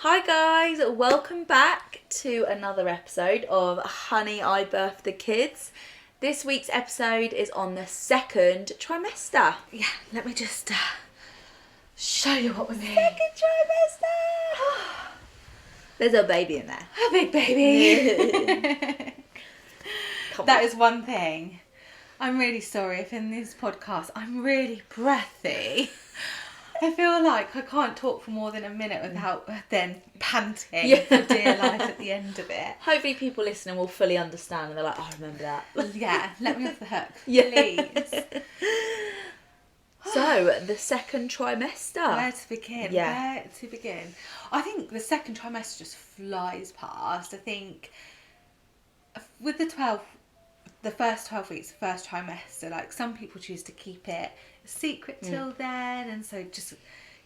Hi guys, welcome back to another episode of Honey, I Birthed the Kids. This week's episode is on the second trimester. Yeah, let me just show you what we mean. Second trimester! There's a baby in there. A big baby. That is one thing. I'm really sorry if in this podcast I'm really breathy. I feel like I can't talk for more than a minute without then panting for dear life at the end of it. Hopefully people listening will fully understand and they're like, oh, I remember that. Yeah, let me off the hook, Yeah. please. So, the second trimester. Where to begin? Yeah. Where to begin? I think the second trimester just flies past. I think with the first 12 weeks, the first trimester, like some people choose to keep it a secret till then, and so just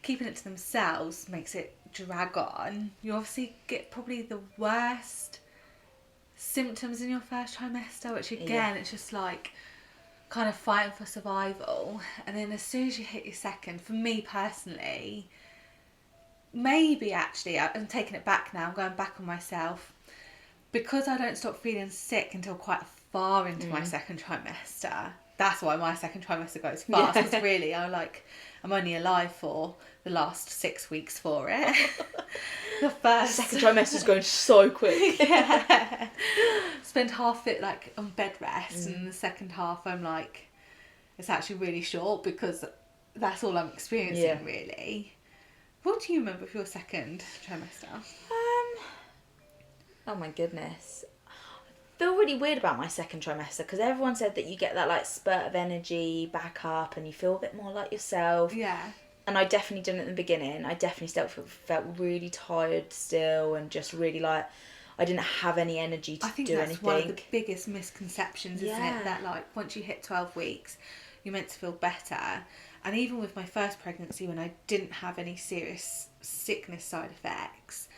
keeping it to themselves makes it drag on. You obviously get probably the worst symptoms in your first trimester, which again, it's just like kind of fighting for survival. And then as soon as you hit your second, for me personally, maybe actually, I'm taking it back now, I'm going back on myself, because I don't stop feeling sick until quite far into my second trimester. That's why my second trimester goes fast, because really I'm only alive for the last 6 weeks for it. The first Second trimester's going so quick. Yeah. Spend half it like on bed rest, and the second half I'm like, it's actually really short because that's all I'm experiencing really. What do you remember of your second trimester? Oh my goodness. I feel really weird about my second trimester because everyone said that you get that like spurt of energy back up and you feel a bit more like yourself. Yeah. And I definitely didn't at the beginning. I definitely still felt really tired still and just really like I didn't have any energy to do anything. I think that's one of the biggest misconceptions, isn't it? That like once you hit 12 weeks, you're meant to feel better. And even with my first pregnancy, when I didn't have any serious sickness side effects,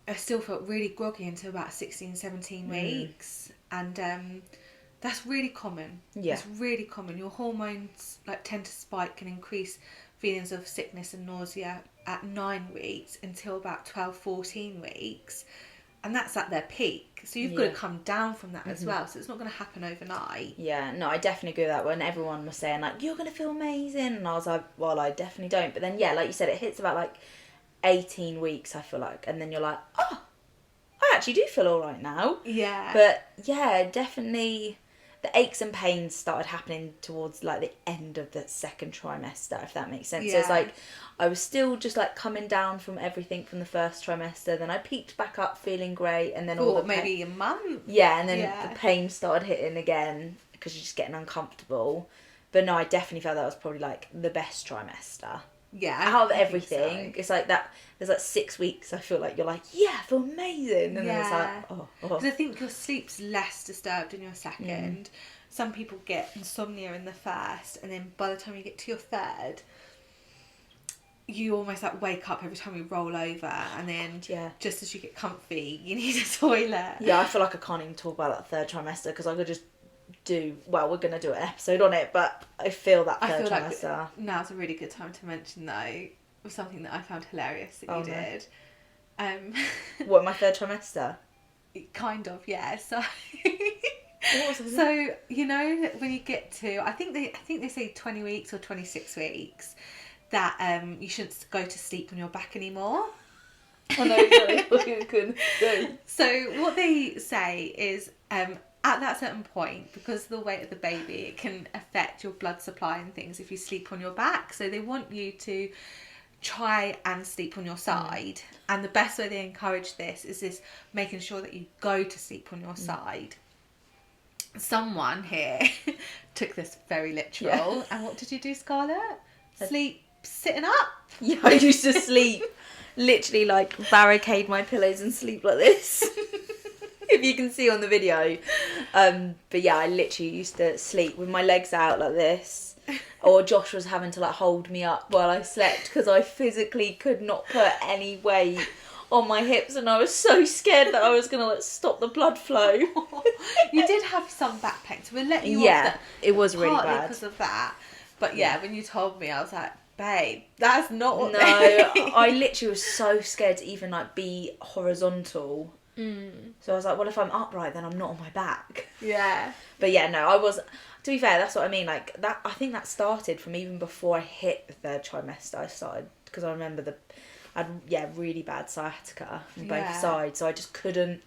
I still felt really groggy until about 16, 17 weeks. And that's really common. Yeah. It's really common. Your hormones like tend to spike and increase feelings of sickness and nausea at 9 weeks until about 12, 14 weeks. And that's at their peak. So you've got to come down from that as well. So it's not going to happen overnight. Yeah, no, I definitely agree with that. When everyone was saying like, you're going to feel amazing. And I was like, well, I definitely don't. But then, yeah, like you said, it hits about like 18 weeks, I feel like. And then you're like, oh, I actually do feel all right now. Yeah. But yeah, definitely the aches and pains started happening towards like the end of the second trimester, if that makes sense. Yeah. So it's like I was still just like coming down from everything from the first trimester, then I peaked back up feeling great, and then maybe a month. Yeah, and then the pain started hitting again because you're just getting uncomfortable. But no, I definitely felt that was probably like the best trimester. Yeah, out of everything, it's like that. There's like 6 weeks. I feel like you're like, yeah, I feel amazing, and then it's like, oh. Because I think your sleep's less disturbed in your second. Some people get insomnia in the first, and then by the time you get to your third, you almost like wake up every time you roll over, and then just as you get comfy, you need a toilet. Yeah, I feel like I can't even talk about that third trimester because I could just we're going to do an episode on it, but I feel that third trimester. Like now's a really good time to mention though something that I found hilarious that you did. What, my third trimester? Kind of, yeah. So what was it? So you know when you get to I think they say 20 weeks or 26 weeks that you shouldn't go to sleep on your back anymore. I know exactly what you couldn't do. So what they say is at that certain point, because of the weight of the baby, it can affect your blood supply and things if you sleep on your back. So they want you to try and sleep on your side. And the best way they encourage this is making sure that you go to sleep on your side. Someone here took this very literal. Yeah. And what did you do, Scarlett? Sleep sitting up? Yeah, I used to sleep, literally like barricade my pillows and sleep like this. If you can see on the video. But yeah, I literally used to sleep with my legs out like this. Or Josh was having to like hold me up while I slept because I physically could not put any weight on my hips, and I was so scared that I was going to like stop the blood flow. You did have some back pain, so we'll let you off that. It was really partly bad. Because of that. But yeah, when you told me, I was like, babe, that's not what No, they mean. I literally was so scared to even like be horizontal. So I was like, well, if I'm upright, then I'm not on my back. Yeah. But yeah, no, I was. To be fair, that's what I mean. Like that, I think that started from even before I hit the third trimester. I started because I remember I had really bad sciatica on both sides, so I just couldn't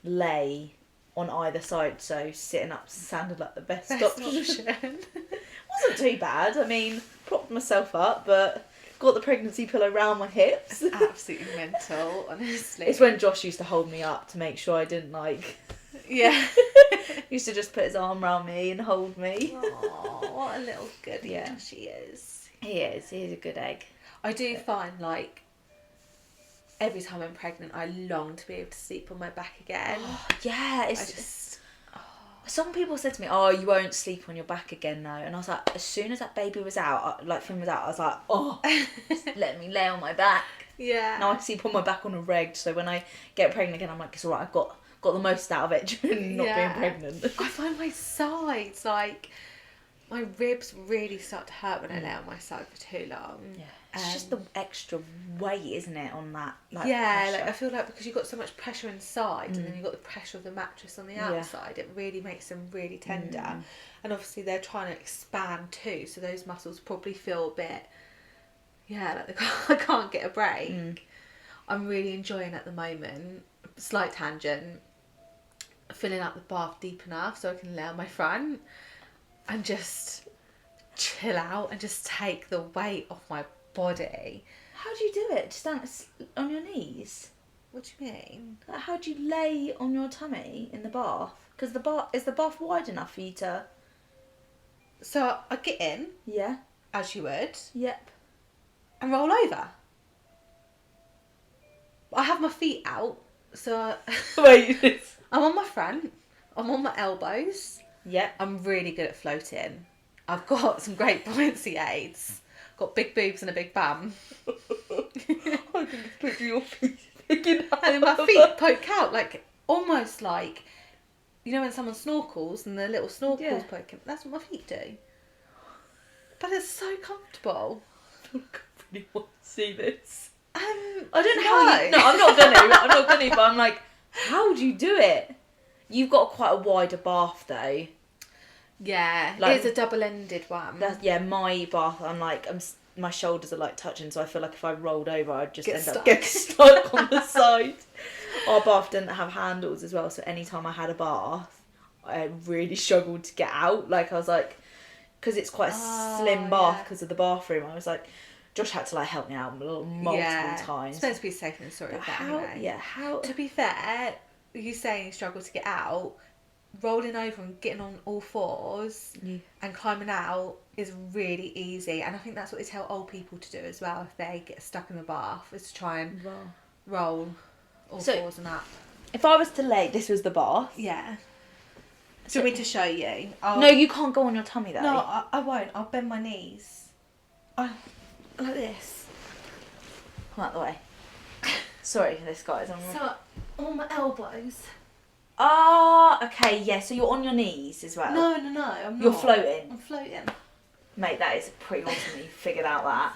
lay on either side. So sitting up sounded like the best option. Wasn't too bad. I mean, propped myself up, but got the pregnancy pillow round my hips. Absolutely mental, honestly. It's when Josh used to hold me up to make sure I didn't like. Yeah. He used to just put his arm around me and hold me. Oh, what a little goodie. Yeah. She is. He is a good egg. I do find like every time I'm pregnant, I long to be able to sleep on my back again. Yeah, some people said to me, "Oh, you won't sleep on your back again, though." And I was like, as soon as that baby was out, like Finn was out, I was like, "Oh, just let me lay on my back." Yeah. Now I sleep on my back on a reg, so when I get pregnant again, I'm like, it's alright. I've got the most out of it during not being pregnant. I find my sides like my ribs really start to hurt when I lay on my side for too long. Yeah, it's just the extra weight, isn't it, on that? Like, yeah, pressure. like I feel like because you've got so much pressure inside and then you've got the pressure of the mattress on the outside, it really makes them really tender. And obviously they're trying to expand too, so those muscles probably feel a bit, like I can't get a break. I'm really enjoying at the moment, slight tangent, filling up the bath deep enough so I can lay on my front and just chill out and just take the weight off my body. How do you do it? Just stand on your knees? What do you mean? Like, how do you lay on your tummy in the bath? Because is the bath wide enough for you to... So I get in, Yeah. as you would, Yep. and roll over. I have my feet out, so Wait. I'm on my front, I'm on my elbows. Yep. I'm really good at floating. I've got some great buoyancy aids. Got big boobs and a big bum. I can just picture your feet sticking out. And then my feet poke out, like, almost like, you know when someone snorkels and the little snorkels poke in? That's what my feet do. But it's so comfortable. I really want to see this. I don't know how you... No, I'm not gonna, but I'm like, how do you do it? You've got quite a wider bath though. Yeah, Like, it's a double-ended one. My bath, my shoulders are like touching, so I feel like if I rolled over, I'd just Get end stuck. up getting stuck on the side. Our bath didn't have handles as well, so anytime I had a bath, I really struggled to get out. Like, I was like, because it's quite a slim bath because of the bathroom, I was like, Josh had to like help me out multiple times. It's supposed to be safe and sorry about that anyway. How? To be fair, you saying you struggle to get out, rolling over and getting on all fours and climbing out is really easy, and I think that's what they tell old people to do as well if they get stuck in the bath, is to try and roll all fours and up. If I was to lay, this was the bath. Yeah. Do you want me to show you? No, you can't go on your tummy though. No, I won't. I'll bend my knees. Like this. Come out the way. Sorry for this, guys. So, on my elbows. Okay, yeah, so you're on your knees as well. No, I'm not. You're floating. I'm floating. Mate, that is pretty awesome that you figured out that.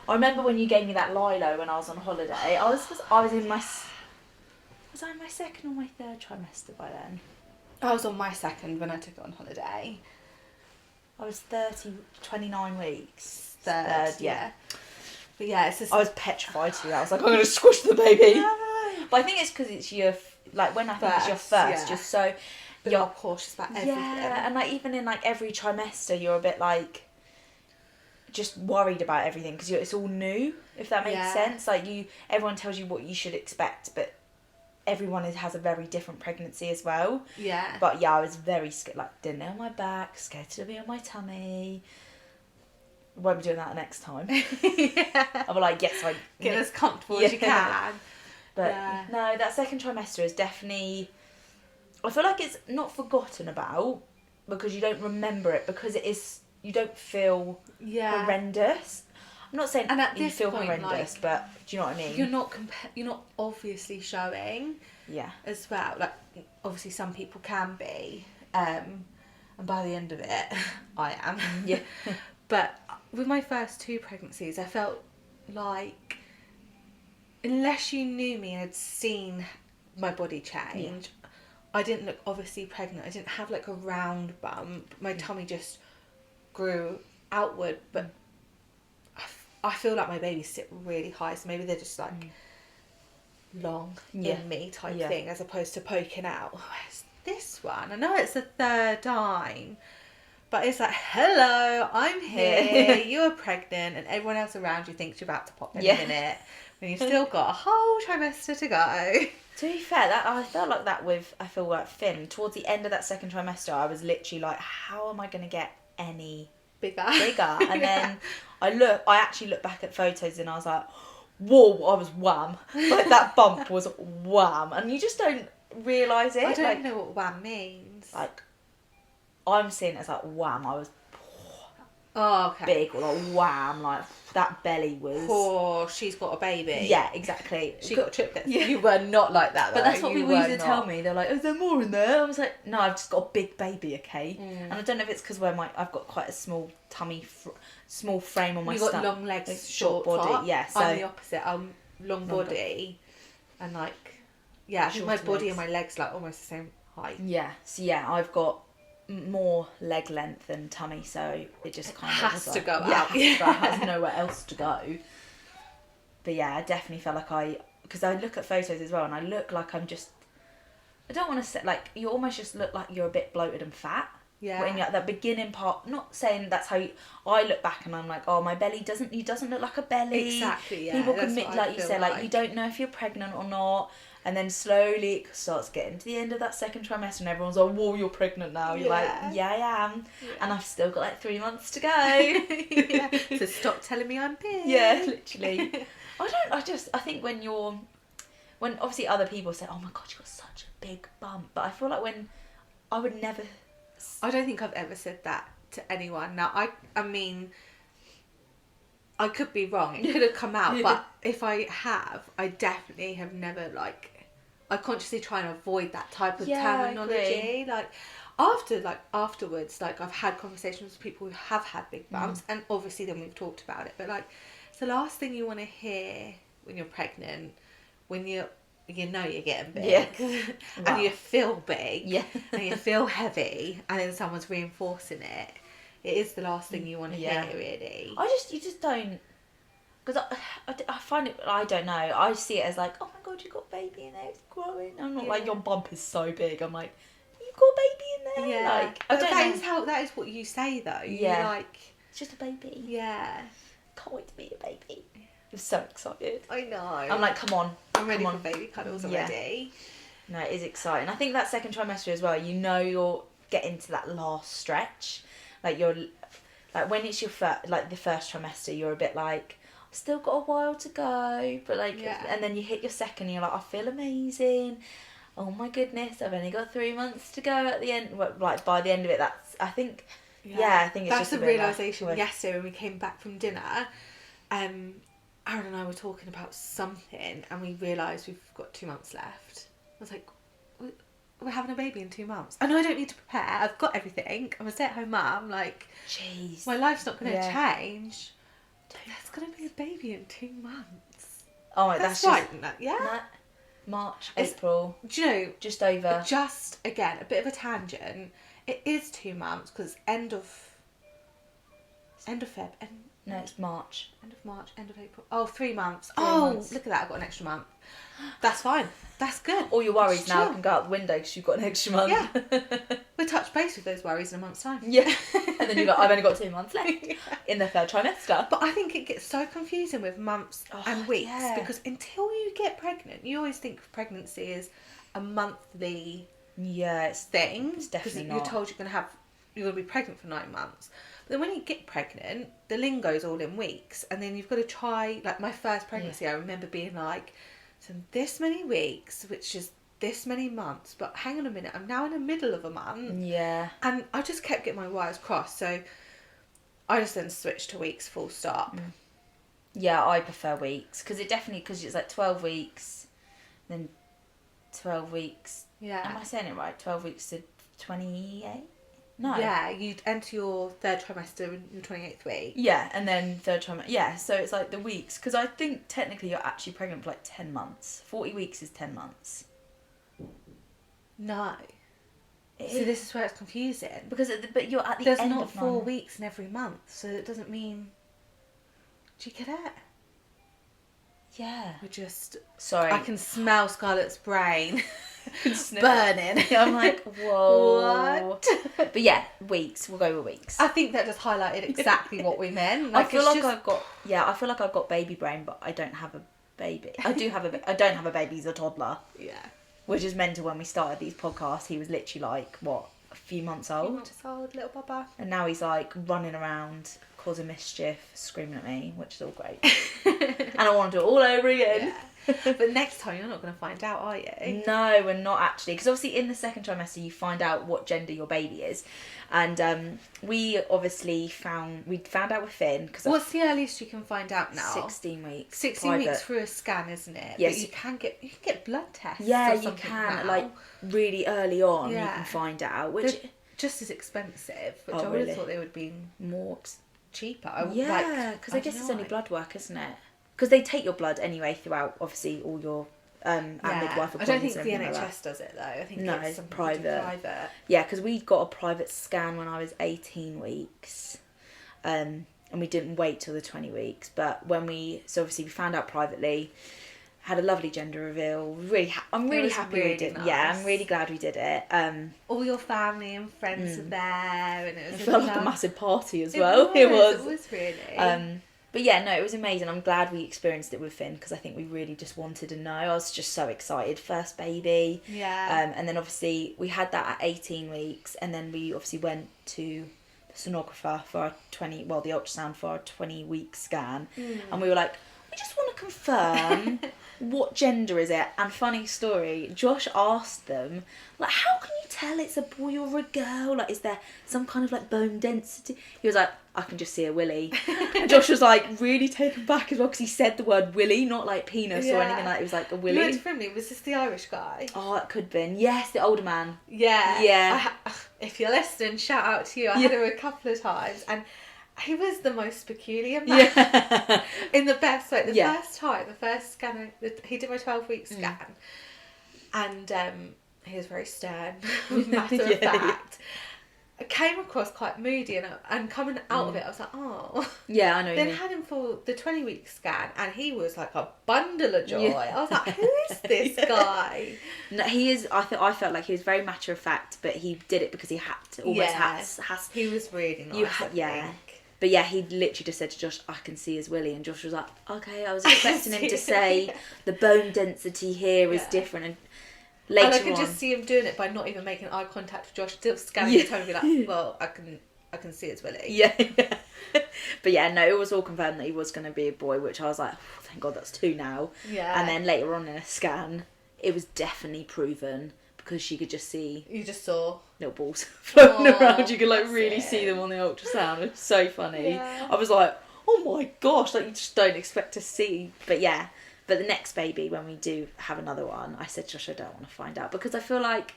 I remember when you gave me that Lilo when I was on holiday. I was in my... Was I in my second or my third trimester by then? I was on my second when I took it on holiday. I was 29 weeks. Third, yeah. But yeah, it's just... I was petrified to that. I was like, I'm going to squish the baby. No. But I think it's because it's your... Like, when I think it's your first, just so... You're cautious about everything. Yeah, and like even in like every trimester, you're a bit like... just worried about everything because it's all new, if that makes sense. Like everyone tells you what you should expect, but everyone has a very different pregnancy as well. Yeah. But yeah, I was very scared. Like, didn't lay on my back, scared to be on my tummy. Won't be doing that next time. I'll be like, yes, I get as comfortable as you can. But no, that second trimester is definitely... I feel like it's not forgotten about because you don't remember it because it is... You don't feel horrendous. I'm not saying and at you this feel point, horrendous, but do you know what I mean? You're not obviously showing. Yeah. As well, like obviously some people can be, and by the end of it, I am. Yeah. But with my first 2 pregnancies, I felt like unless you knew me and had seen my body change, I didn't look obviously pregnant. I didn't have like a round bump. My tummy just grew outward, but I feel like my babies sit really high, so maybe they're just like long in me type thing, as opposed to poking out. Whereas this one, I know it's the 3rd time, but it's like, hello, I'm here, you're pregnant, and everyone else around you thinks you're about to pop in a minute, when you've still got a whole trimester to go. To be fair, that I felt like that with, I feel like Finn, towards the end of that 2nd trimester, I was literally like, how am I going to get any bigger? And then I actually looked back at photos and I was like, whoa, I was wham. Like, that bump was wham. And you just don't realise it. I don't know what wham means. Like, I'm seeing it as like wham. I was okay. big, or like wham, like that belly was. Oh, she's got a baby. Yeah, exactly. She got triplets. Yeah. You were not like that though. But that's what people used to tell me. They're like, is there more in there? I was like, no, I've just got a big baby, okay? And I don't know if it's because I've got quite a small tummy, small frame on my stomach. You've got long legs, short body. top. Yeah, so I'm the opposite. I'm long body, and like, I think my body and my legs like almost the same height. Yeah, so I've got more leg length than tummy, so it just kind of has to go out. It has nowhere else to go. But I definitely felt like because I look at photos as well, and I look like I don't want to say, like, you almost just look like you're a bit bloated and fat. Yeah. When you're at that beginning part, not saying that's how I look back and I'm like, oh, my belly doesn't look like a belly. Exactly, yeah. People can, like you said, like, you don't know if you're pregnant or not. And then slowly it starts getting to the end of that 2nd trimester and everyone's like, whoa, you're pregnant now. You're like, yeah, I am. Yeah. And I've still got like 3 months to go. So stop telling me I'm big. Yeah, literally. I think when obviously other people say, oh my God, you got such a big bump. But I feel like when I would never... I don't think I've ever said that to anyone. Now, I mean... I could be wrong. It could have come out, but if I have, I definitely have never, like, I consciously try and avoid that type of terminology. Like, afterwards, like, I've had conversations with people who have had big bumps, and obviously then we've talked about it. But like, it's the last thing you want to hear when you're pregnant, when you know you're getting big, and you feel big, and you feel heavy, and then someone's reinforcing it. It is the last thing you want to hear, really. You just don't, because I find it, I don't know, I see it as like, oh my God, you got a baby in there, it's growing. I'm not like, your bump is so big. I'm like, you've got a baby in there. Yeah. Like, I don't know. That is what you say though. Yeah. You're like, it's just a baby. Yeah. Can't wait to be a baby. I'm so excited. I know. I'm like, come on. I'm ready for baby cuddles already. No, it is exciting. I think that 2nd trimester as well, you're getting to that last stretch. Like, you're, like, when it's your the 1st trimester, you're a bit like, I've still got a while to go, but like, and then you hit your 2nd, and you're like, I feel amazing. Oh my goodness, I've only got 3 months to go at the end. Like, by the end of it, that's, I think, I think it's that's just a realisation yesterday when we came back from dinner. Aaron and I were talking about something, and we realised we've got 2 months left. I was like, we're having a baby in 2 months. I know I don't need to prepare. I've got everything. I'm a stay-at-home mum. Like, jeez, my life's not going to change. There's going to be a baby in 2 months. Oh, that's right. Yeah. March, April. Do you know? Just over. Just, again, a bit of a tangent. It is 2 months because end of Feb. No, it's March. End of March, end of April. Oh, 3 months. 3 months. Look at that. I've got an extra month. That's fine. That's good. All your worries now can go out the window because you've got an extra month. Yeah. We'll touch base with those worries in a month's time. Yeah. And then I've only got 2 months left in the 3rd trimester. But I think it gets so confusing with months and weeks because until you get pregnant, you always think pregnancy is a monthly thing. It's definitely not. You're told you're going to be pregnant for 9 months. But then when you get pregnant, the lingo's all in weeks, and then you've got to try, like my first pregnancy, I remember being like, so this many weeks, which is this many months, but hang on a minute, I'm now in the middle of a month. Yeah. And I just kept getting my wires crossed, so I just then switched to weeks full stop. Yeah, I prefer weeks, because it's like 12 weeks, then 12 weeks. Yeah. Am I saying it right? 12 weeks to 28? No. Yeah, you'd enter your third trimester in your 28th week. Yeah, and then third trimester. Yeah, so it's like the weeks. Because I think technically you're actually pregnant for like 10 months. 40 weeks is 10 months. No. It So is. this is where it's confusing. But you're at the There's end not of 4 9. weeks in every month, so it doesn't mean... Do you get it? Yeah. We're just... Sorry. I can smell Scarlett's brain Burning. burning. I'm like, whoa. What? But yeah, weeks. We'll go with weeks. I think that just highlighted exactly what we meant. I feel like just... I feel like I've got baby brain, but I don't have a baby. I don't have a baby. He's a toddler. Yeah. Which is mental. When we started these podcasts, he was literally like, what, a few months old? Little Baba. And now he's like running around, causing mischief, screaming at me, which is all great. And I want to do it all over again. Yeah. But next time you're not going to find out, are you? No, we're not actually. Because obviously in the second trimester you find out what gender your baby is. And we obviously found out with Finn. Cause What's the earliest you can find out now? 16 weeks. 16 private. weeks through a scan, isn't it? Yes. But you can get blood tests. Yeah, or you something can. now. Like really early on you Yeah. can find out. Which They're just as expensive, which Oh, I would really? have thought they would be more... cheaper. Yeah, because I guess it's only blood work, isn't it? Because they take your blood anyway throughout, obviously, all your and midwife appointments. I don't think the and everything NHS like that. does it though. I think No, it's private. private. Yeah, because we got a private scan when I was 18 weeks. And we didn't wait till the 20 weeks. But so obviously we found out privately, had a lovely gender reveal. I'm really happy we did. Nice. Yeah, I'm really glad we did it. All your family and friends were there, and it It felt like a massive party as It well. was really. But yeah, no, it was amazing. I'm glad we experienced it with Finn because I think we really just wanted to know. I was just so excited. First baby. Yeah. And then obviously we had that at 18 weeks, and then we obviously went to the sonographer for our the ultrasound for our 20-week scan. And we were like, we just want to confirm what gender is it. And funny story, Josh asked them, like, how can you tell it's a boy or a girl? Like, is there some kind of like bone density? He was like, I can just see a willy. And Josh was like really taken back as well because he said the word willy, not like penis or anything like that. It was like a willy. You looked from me. Was this the Irish guy? Oh, it could have been. Yes, the older man. Yeah. Yeah. If you're listening, shout out to you. I had him a couple of times, and he was the most peculiar man. Yeah. In the best way. The first scan, he did my 12-week scan, and he was very stern, matter of fact. I came across quite moody, and coming out of it, I was like, oh. Yeah, I know. Then had him for the 20-week scan, and he was like a bundle of joy. I was like, who is this guy? No, he is. I felt like he was very matter of fact, but he did it because he had to. Almost has. He was really nice. I think. But yeah, he literally just said to Josh, I can see his willy. And Josh was like, okay, I was expecting him to say the bone density here is different. And later and I could just see him doing it by not even making eye contact with Josh, still scanning his tone and be like, well, I can see his willy. Yeah. But yeah, no, it was all confirmed that he was going to be a boy, which I was like, oh, thank God that's 2 now. Yeah. And then later on in a scan, it was definitely proven because she could just see... You just saw... little balls floating Aww, around. You could like really see them on the ultrasound. It was so funny. Yeah. I was like, oh my gosh, like you just don't expect to see. But yeah, but the next baby, when we do have another one, I said, Josh, I don't want to find out because I feel like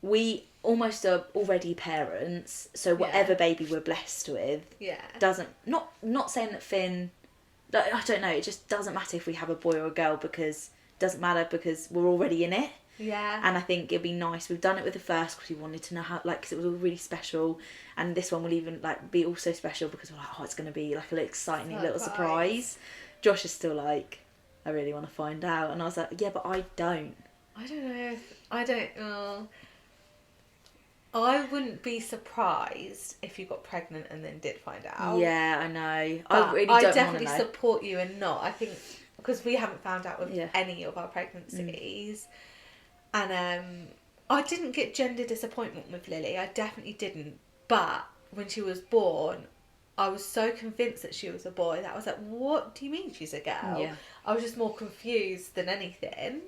we almost are already parents. So whatever baby we're blessed with, doesn't not saying that Finn. I don't know. It just doesn't matter if we have a boy or a girl because it doesn't matter because we're already in it. Yeah. And I think it'd be nice. We've done it with the first because we wanted to know how, like, because it was all really special. And this one will even, like, be also special because we're like, oh, it's going to be, like, a little exciting little surprise. Josh is still like, I really want to find out. And I was like, yeah, but I don't. I don't know. I wouldn't be surprised if you got pregnant and then did find out. Yeah, I know. But I really don't want to know. I definitely support you and not. I think, because we haven't found out with any of our pregnancies. And I didn't get gender disappointment with Lily. I definitely didn't. But when she was born, I was so convinced that she was a boy that I was like, what do you mean she's a girl? Yeah. I was just more confused than anything.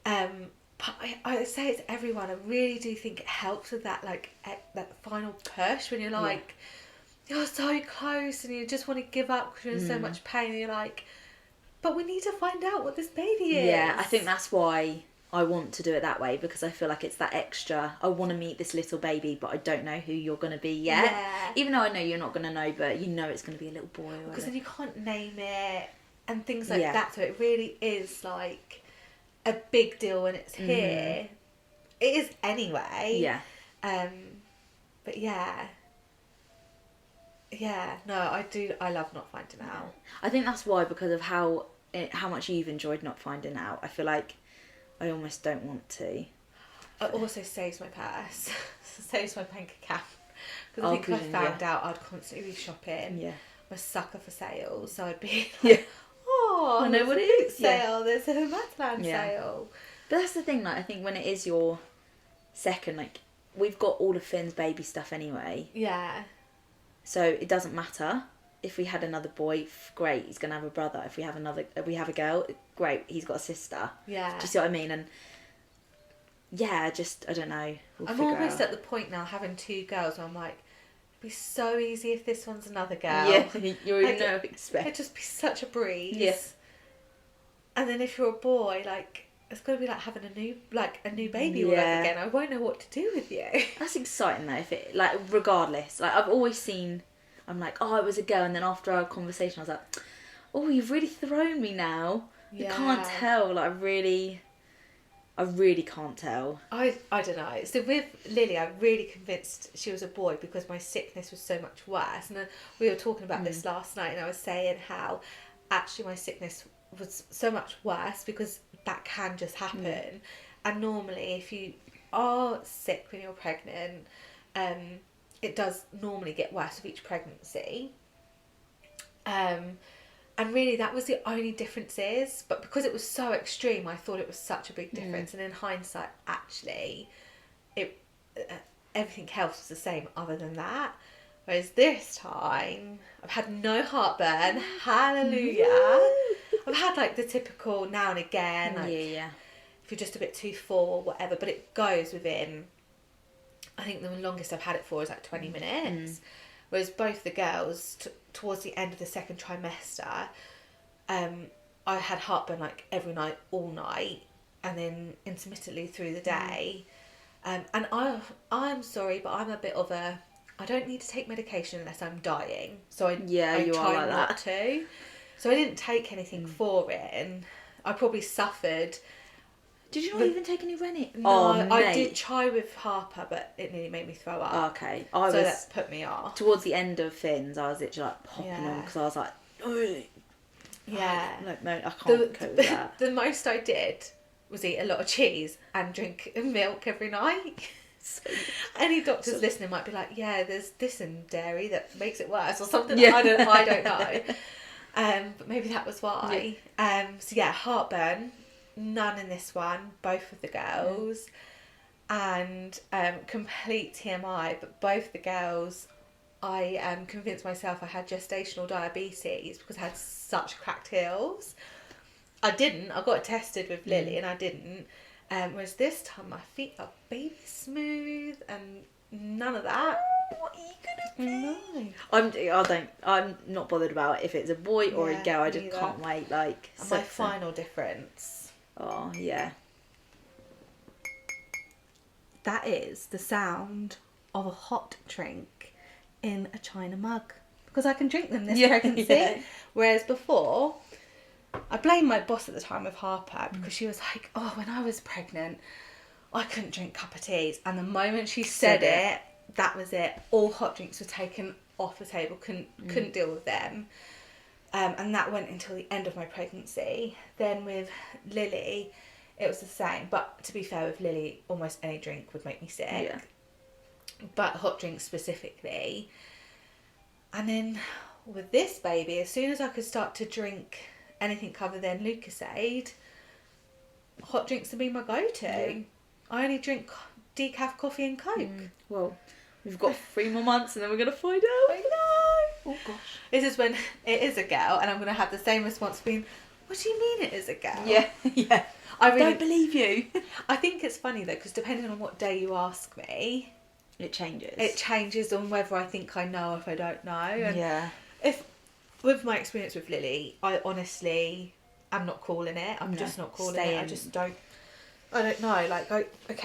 But I say it to everyone, I really do think it helps with that, like, that final push when you're like, you're so close and you just want to give up because you're in so much pain and you're like, but we need to find out what this baby is. Yeah, I think that's why I want to do it that way because I feel like it's that extra. I want to meet this little baby, but I don't know who you're going to be yet. Yeah. Even though I know you're not going to know, but you know it's going to be a little boy. Because then you can't name it and things like Yeah. that. So it really is like a big deal when it's here. It is anyway. Yeah. But yeah. Yeah. No, I love Not Finding Out. I think that's why, because of how much you've enjoyed Not Finding Out. I feel like I almost don't want to. It also saves my purse. Saves my bank account. Because I think if I found out, I'd constantly be shopping. Yeah. I'm a sucker for sales, so I'd be Yeah. like, oh, I know what it is. Sale. There's a Matalan sale. But that's the thing, like, I think when it is your second, like, we've got all of Finn's baby stuff anyway. Yeah. So it doesn't matter. If we had another boy, great, he's gonna have a brother. If we have a girl, great, he's got a sister. Yeah. Do you see what I mean? And yeah, just I don't know. I'm almost at the point now, having 2 girls, where I'm like, it'd be so easy if this one's another girl. Yeah, you're like, no expect. It'd just be such a breeze. Yes. And then if you're a boy, like, it's gonna be like having a new baby all over again. I won't know what to do with you. That's exciting though. If it, like, regardless, like, I've always seen, I'm like, oh, it was a girl, and then after our conversation, I was like, oh, you've really thrown me now. You can't tell. Like, I really can't tell. I don't know. So with Lily, I'm really convinced she was a boy because my sickness was so much worse. And we were talking about this last night, and I was saying how actually my sickness was so much worse because that can just happen. And normally, if you are sick when you're pregnant, it does normally get worse with each pregnancy. And really that was the only differences, but because it was so extreme, I thought it was such a big difference. And in hindsight, actually, everything else was the same other than that. Whereas this time, I've had no heartburn. Hallelujah. I've had like the typical now and again, like if you're just a bit too full or whatever, but it goes within, I think the longest I've had it for is like 20 minutes. Whereas both the girls, towards the end of the second trimester, I had heartburn like every night, all night, and then intermittently through the day. And I'm sorry, but I'm a bit of a, I don't need to take medication unless I'm dying. So I try not to. So I didn't take anything for it, and I probably suffered. Did you not even take any Rennie? No, I did try with Harper, but it nearly made me throw up. Okay, that put me off. Towards the end of Finn's, I was literally like popping on because I was like, ugh. Yeah. No, I can't cope with that. The most I did was eat a lot of cheese and drink milk every night. Any doctors listening might be like, yeah, there's this in dairy that makes it worse or something. I don't know. But maybe that was why. So yeah, heartburn. None in this one, both of the girls. And complete TMI, but both the girls, I convinced myself I had gestational diabetes because I had such cracked heels. I didn't. I got tested with Lily and I didn't. Whereas this time my feet are baby smooth and none of that. What are you gonna be? No. I'm not bothered about if it's a boy or a girl. I just can't wait. Like, and my final difference. Oh yeah. That is the sound of a hot drink in a china mug. Because I can drink them this pregnancy. Yeah. Whereas before, I blamed my boss at the time with Harper because she was like, oh, when I was pregnant, I couldn't drink cup of teas. And the moment she said it, that was it. All hot drinks were taken off the table, couldn't deal with them. And that went until the end of my pregnancy. Then with Lily, it was the same. But to be fair, with Lily, almost any drink would make me sick. Yeah. But hot drinks specifically. And then with this baby, as soon as I could start to drink anything other than Lucozade, hot drinks have been my go-to. Yeah. I only drink decaf coffee and Coke. Well, we've got 3 more months and then we're going to find out. I know. Oh gosh. This is when it is a girl and I'm going to have the same response being, what do you mean it is a girl? Yeah. I really don't believe you. I think it's funny though, because depending on what day you ask me, it changes. It changes on whether I think I know or if I don't know. And if, with my experience with Lily, I honestly am not calling it. I'm just not calling it. I just don't. I don't know. Like,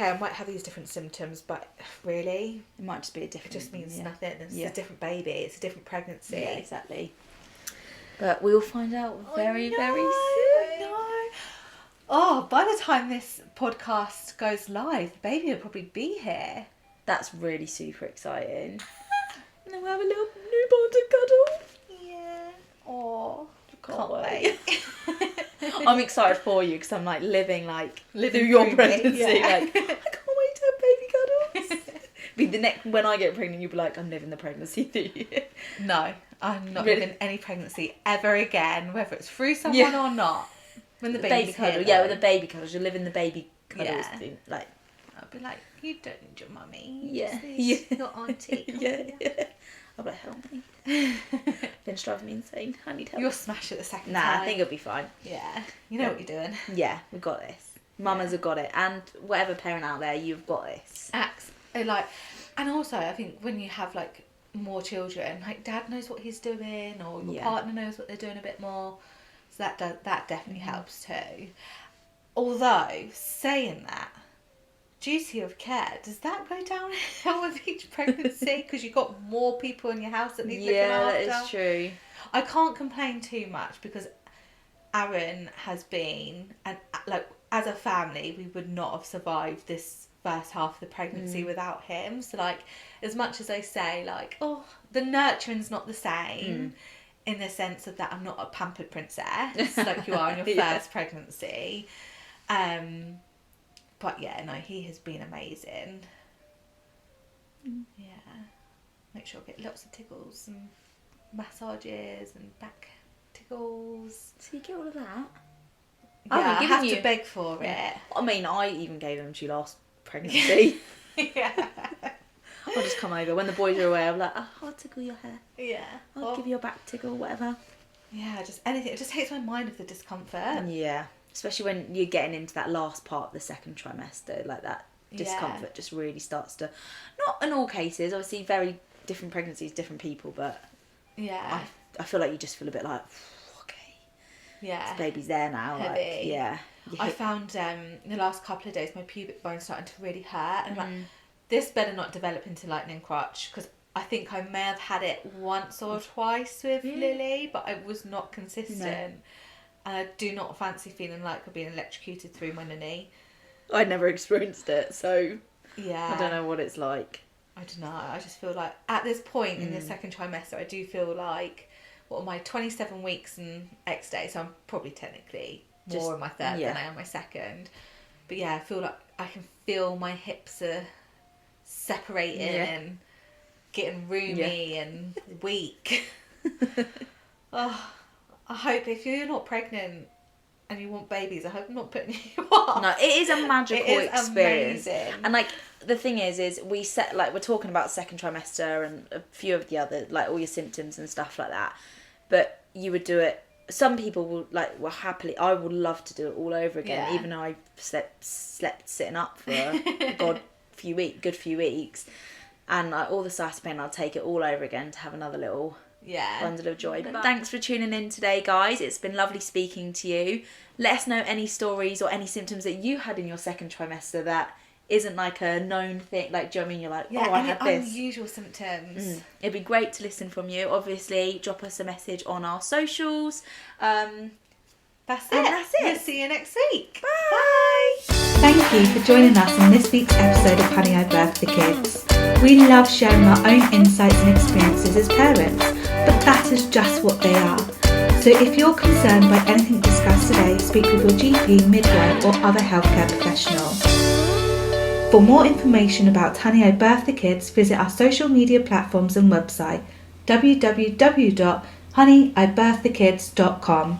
I might have these different symptoms, but really, It might just be a it different... just means nothing. It's a different baby. It's a different pregnancy. Yeah, exactly. But we'll find out very, very soon. I know. Oh, by the time this podcast goes live, the baby will probably be here. That's really super exciting. And then we'll have a little newborn to cuddle. Yeah. Oh, can't wait. I'm excited for you because I'm like living through your through pregnancy. me, yeah. Like, I can't wait to have baby cuddles. Be the next when I get pregnant, you'll be like, I'm living the pregnancy through you. No, I'm not Really? living any pregnancy ever again, whether it's through someone or not. When the baby baby's cuddle, here, with the baby cuddles, you're living the baby cuddles Yeah. thing. Like, I'll be like, you don't need your mummy. You Yeah. just need Yeah. your auntie. yeah. I'll be like, help me. Finn's driving me insane. I need help. You'll smash it the second Nah, time. I think it'll be fine. Yeah, you know what you're doing. Yeah, we've got this. Mamas have got it, and whatever parent out there, you've got this. And also I think when you have like more children, like dad knows what he's doing, or your Yeah. partner knows what they're doing a bit more, so that definitely helps too. Although saying that, duty of care, does that go downhill with each pregnancy because you've got more people in your house that need looking after? Yeah, that is true. I can't complain too much because Aaron has been, and like as a family, we would not have survived this first half of the pregnancy without him. So like, as much as I say like, oh, the nurturing's not the same in the sense of that I'm not a pampered princess like you are in your first pregnancy. But yeah, no, he has been amazing. Yeah. Make sure I get lots of tickles and massages and back tickles. So you get all of that? Yeah, I given have you- to beg for it. I mean, I even gave them to you last pregnancy. Yeah. I'll just come over. When the boys are away, I'm like, oh, I'll tickle your hair. Yeah. I'll give you a back tickle, whatever. Yeah, just anything. It just takes my mind off the discomfort. Yeah. Especially when you're getting into that last part of the second trimester, like that discomfort just really starts to... Not in all cases, obviously very different pregnancies, different people, but Yeah. I feel like you just feel a bit like, okay, Yeah. this baby's there now. Like, Heavy. yeah. I found in the last couple of days my pubic bone starting to really hurt, and I'm like, this better not develop into lightning crotch, because I think I may have had it once or twice with Lily, but I was not consistent. No. And I do not fancy feeling like I've been electrocuted through my knee. I'd never experienced it, so Yeah. I don't know what it's like. I don't know. I just feel like at this point in the second trimester, I do feel like, what am I, 27 weeks and X days, so I'm probably technically more in my third than I am my second. But yeah, I feel like I can feel my hips are separating and getting roomy and weak. Oh, I hope if you're not pregnant and you want babies, I hope I'm not putting you off. No, it is a magical experience. Amazing. And like the thing is we set like we're talking about second trimester and a few of the other like all your symptoms and stuff like that. But you would do it. Some people will happily. I would love to do it all over again, even though I slept sitting up for a good few weeks, and like, all the cytopine, I'll take it all over again to have another little bundle of joy. But thanks for tuning in today, guys. It's been lovely speaking to you. Let us know any stories or any symptoms that you had in your second trimester that isn't like a known thing. Like, do you know what I mean? You're like, oh, I had this. Unusual symptoms. It'd be great to listen from you. Obviously, drop us a message on our socials. That's it. That's it. We'll see you next week. Bye. Thank you for joining us on this week's episode of Honey, I Birthed the Kids. We love sharing our own insights and experiences as parents, but that is just what they are. So if you're concerned by anything discussed today, speak with your GP, midwife or other healthcare professional. For more information about Honey, I Birthed the Kids, visit our social media platforms and website www.honeyiBirthedTheKids.com.